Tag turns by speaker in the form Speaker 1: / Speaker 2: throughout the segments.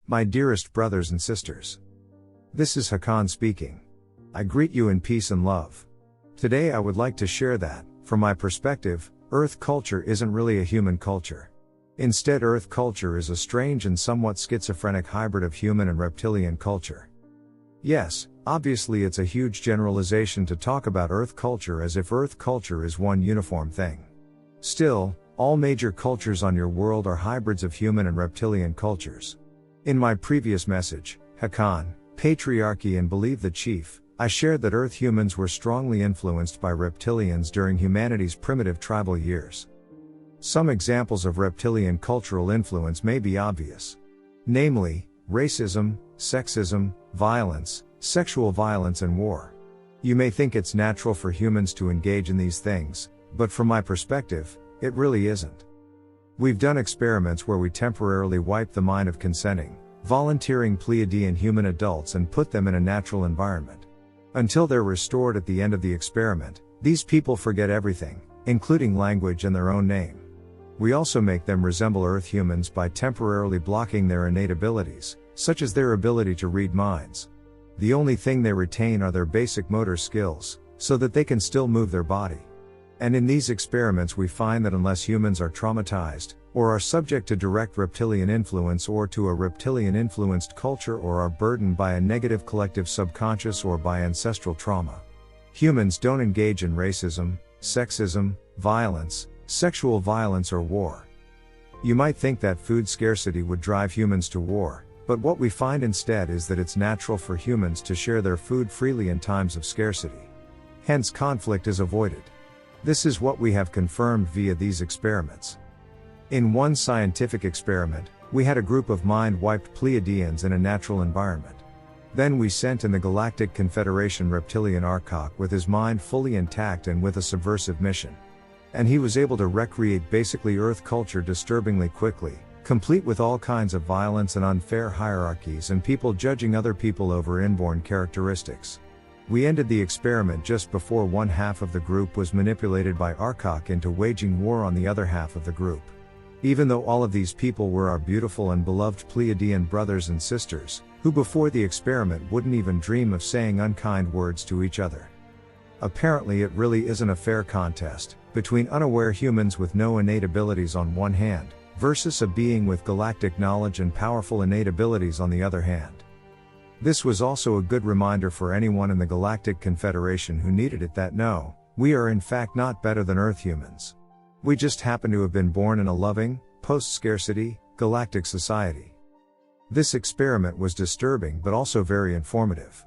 Speaker 1: My dearest brothers and sisters. This is Hakann speaking. I greet you in peace and love. Today I would like to share that, from my perspective, Earth culture isn't really a human culture. Instead, Earth culture is a strange and somewhat schizophrenic hybrid of human and reptilian culture. Yes, obviously it's a huge generalization to talk about Earth culture as if Earth culture is one uniform thing. Still, all major cultures on your world are hybrids of human and reptilian cultures. In my previous message, Hakann, Patriarchy and Believe the Chief, I shared that Earth humans were strongly influenced by reptilians during humanity's primitive tribal years. Some examples of reptilian cultural influence may be obvious. Namely, racism, sexism, violence, sexual violence and war. You may think it's natural for humans to engage in these things, but from my perspective, it really isn't. We've done experiments where we temporarily wipe the mind of consenting, volunteering Pleiadian human adults and put them in a natural environment. Until they're restored at the end of the experiment, these people forget everything, including language and their own name. We also make them resemble Earth humans by temporarily blocking their innate abilities, such as their ability to read minds. The only thing they retain are their basic motor skills, so that they can still move their body. And in these experiments we find that unless humans are traumatized, or are subject to direct reptilian influence or to a reptilian-influenced culture or are burdened by a negative collective subconscious or by ancestral trauma, humans don't engage in racism, sexism, violence, sexual violence or war. You might think that food scarcity would drive humans to war, but what we find instead is that it's natural for humans to share their food freely in times of scarcity. Hence conflict is avoided. This is what we have confirmed via these experiments. In one scientific experiment, we had a group of mind-wiped Pleiadians in a natural environment. Then we sent in the Galactic Confederation reptilian Hakann with his mind fully intact and with a subversive mission. And he was able to recreate basically Earth culture disturbingly quickly, complete with all kinds of violence and unfair hierarchies and people judging other people over inborn characteristics. We ended the experiment just before one half of the group was manipulated by Hakann into waging war on the other half of the group. Even though all of these people were our beautiful and beloved Pleiadian brothers and sisters, who before the experiment wouldn't even dream of saying unkind words to each other. Apparently it really isn't a fair contest, between unaware humans with no innate abilities on one hand, versus a being with galactic knowledge and powerful innate abilities on the other hand. This was also a good reminder for anyone in the Galactic Confederation who needed it that no, we are in fact not better than Earth humans. We just happen to have been born in a loving, post-scarcity, galactic society. This experiment was disturbing but also very informative.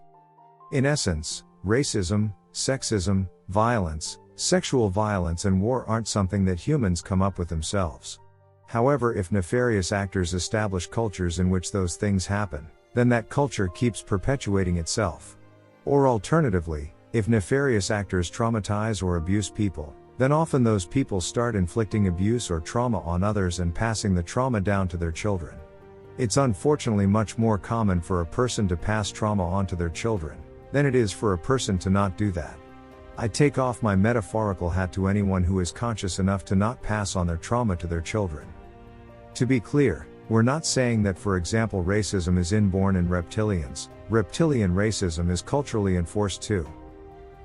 Speaker 1: In essence, racism, sexism, violence, sexual violence and war aren't something that humans come up with themselves. However, if nefarious actors establish cultures in which those things happen, then that culture keeps perpetuating itself. Or alternatively, if nefarious actors traumatize or abuse people, then often those people start inflicting abuse or trauma on others and passing the trauma down to their children. It's unfortunately much more common for a person to pass trauma on to their children, than it is for a person to not do that. I take off my metaphorical hat to anyone who is conscious enough to not pass on their trauma to their children. To be clear, we're not saying that for example racism is inborn in reptilians, reptilian racism is culturally enforced too.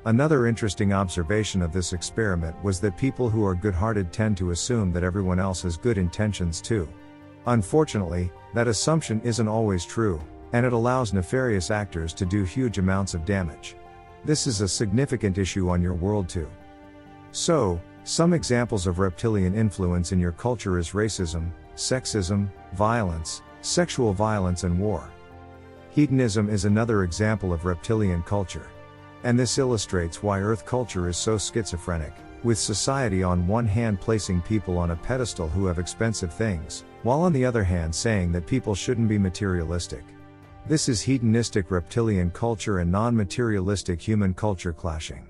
Speaker 1: Another interesting observation of this experiment was that people who are good-hearted tend to assume that everyone else has good intentions too. Unfortunately, that assumption isn't always true, and it allows nefarious actors to do huge amounts of damage. This is a significant issue on your world too. So, some examples of reptilian influence in your culture is racism, sexism, violence, sexual violence and war. Hedonism is another example of reptilian culture. And this illustrates why Earth culture is so schizophrenic, with society on one hand placing people on a pedestal who have expensive things, while on the other hand saying that people shouldn't be materialistic. This is hedonistic reptilian culture and non-materialistic human culture clashing.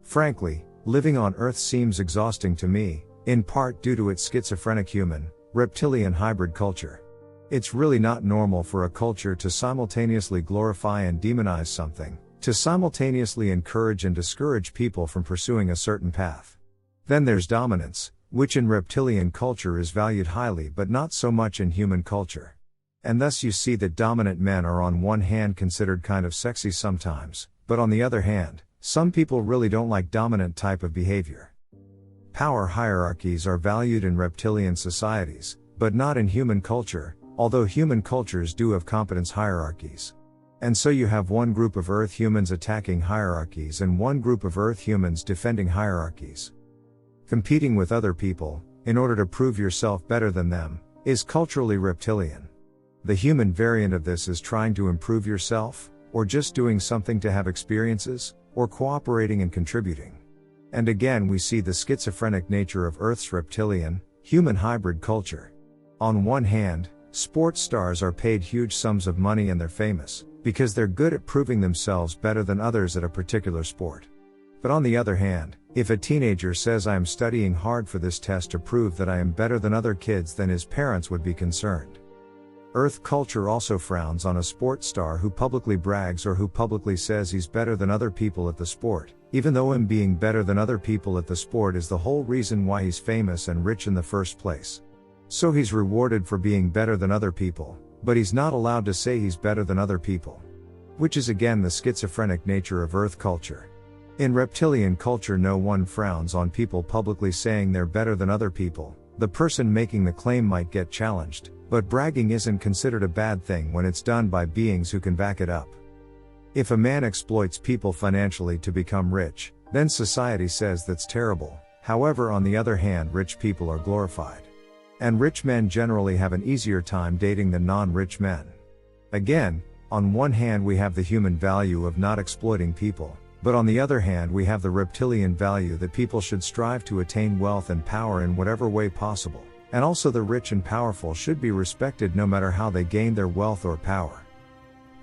Speaker 1: Frankly, living on Earth seems exhausting to me, in part due to its schizophrenic human, reptilian hybrid culture. It's really not normal for a culture to simultaneously glorify and demonize something, to simultaneously encourage and discourage people from pursuing a certain path. Then there's dominance, which in reptilian culture is valued highly but not so much in human culture. And thus you see that dominant men are on one hand considered kind of sexy sometimes, but on the other hand, some people really don't like dominant type of behavior. Power hierarchies are valued in reptilian societies, but not in human culture, although human cultures do have competence hierarchies. And so you have one group of Earth humans attacking hierarchies and one group of Earth humans defending hierarchies. Competing with other people, in order to prove yourself better than them, is culturally reptilian. The human variant of this is trying to improve yourself, or just doing something to have experiences, or cooperating and contributing. And again we see the schizophrenic nature of Earth's reptilian, human hybrid culture. On one hand, sports stars are paid huge sums of money and they're famous, because they're good at proving themselves better than others at a particular sport. But on the other hand, if a teenager says I am studying hard for this test to prove that I am better than other kids, then his parents would be concerned. Earth culture also frowns on a sports star who publicly brags or who publicly says he's better than other people at the sport, even though him being better than other people at the sport is the whole reason why he's famous and rich in the first place. So he's rewarded for being better than other people, but he's not allowed to say he's better than other people. Which is again the schizophrenic nature of Earth culture. In reptilian culture no one frowns on people publicly saying they're better than other people. The person making the claim might get challenged, but bragging isn't considered a bad thing when it's done by beings who can back it up. If a man exploits people financially to become rich, then society says that's terrible. However, on the other hand, rich people are glorified. And rich men generally have an easier time dating than non-rich men. Again, on one hand we have the human value of not exploiting people, but on the other hand we have the reptilian value that people should strive to attain wealth and power in whatever way possible, and also the rich and powerful should be respected no matter how they gain their wealth or power.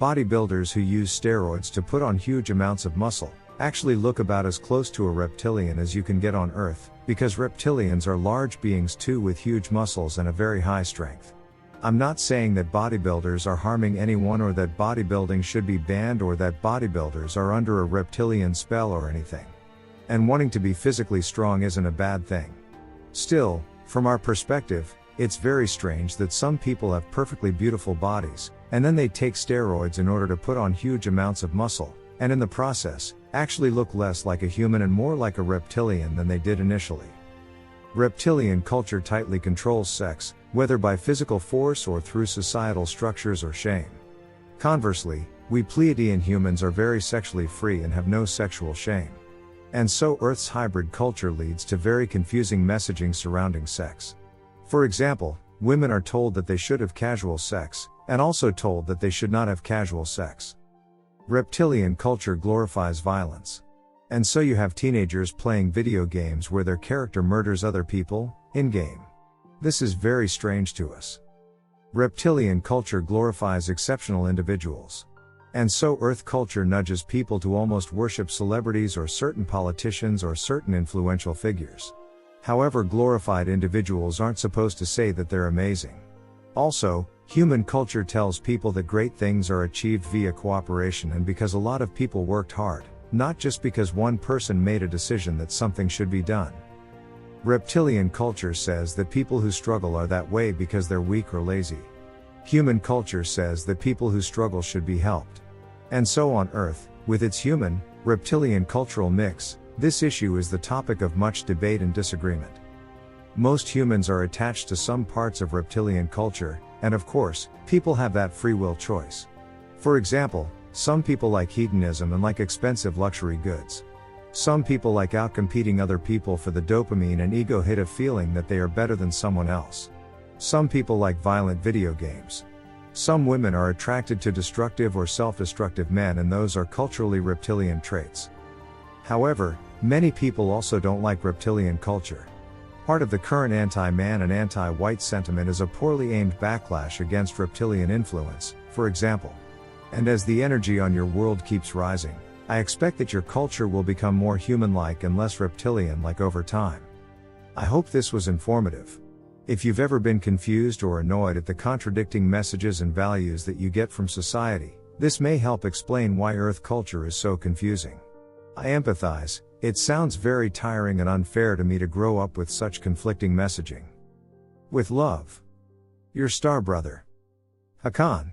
Speaker 1: Bodybuilders who use steroids to put on huge amounts of muscle actually look about as close to a reptilian as you can get on Earth, because reptilians are large beings too with huge muscles and a very high strength. I'm not saying that bodybuilders are harming anyone or that bodybuilding should be banned or that bodybuilders are under a reptilian spell or anything. And wanting to be physically strong isn't a bad thing. Still, from our perspective, it's very strange that some people have perfectly beautiful bodies, and then they take steroids in order to put on huge amounts of muscle, and in the process, actually look less like a human and more like a reptilian than they did initially. Reptilian culture tightly controls sex, whether by physical force or through societal structures or shame. Conversely, we Pleiadian humans are very sexually free and have no sexual shame. And so Earth's hybrid culture leads to very confusing messaging surrounding sex. For example, women are told that they should have casual sex, and also told that they should not have casual sex. Reptilian culture glorifies violence. And so you have teenagers playing video games where their character murders other people, in-game. This is very strange to us. Reptilian culture glorifies exceptional individuals. And so Earth culture nudges people to almost worship celebrities or certain politicians or certain influential figures. However, glorified individuals aren't supposed to say that they're amazing. Also, human culture tells people that great things are achieved via cooperation and because a lot of people worked hard, not just because one person made a decision that something should be done. Reptilian culture says that people who struggle are that way because they're weak or lazy. Human culture says that people who struggle should be helped. And so on Earth, with its human, reptilian cultural mix, this issue is the topic of much debate and disagreement. Most humans are attached to some parts of reptilian culture, and of course, people have that free will choice. For example, some people like hedonism and like expensive luxury goods. Some people like outcompeting other people for the dopamine and ego hit of feeling that they are better than someone else. Some people like violent video games. Some women are attracted to destructive or self-destructive men, and those are culturally reptilian traits. However, many people also don't like reptilian culture. Part of the current anti-man and anti-white sentiment is a poorly aimed backlash against reptilian influence, for example. And as the energy on your world keeps rising, I expect that your culture will become more human-like and less reptilian-like over time. I hope this was informative. If you've ever been confused or annoyed at the contradicting messages and values that you get from society, this may help explain why Earth culture is so confusing. I empathize. It sounds very tiring and unfair to me to grow up with such conflicting messaging. With love. Your star brother. Hakann.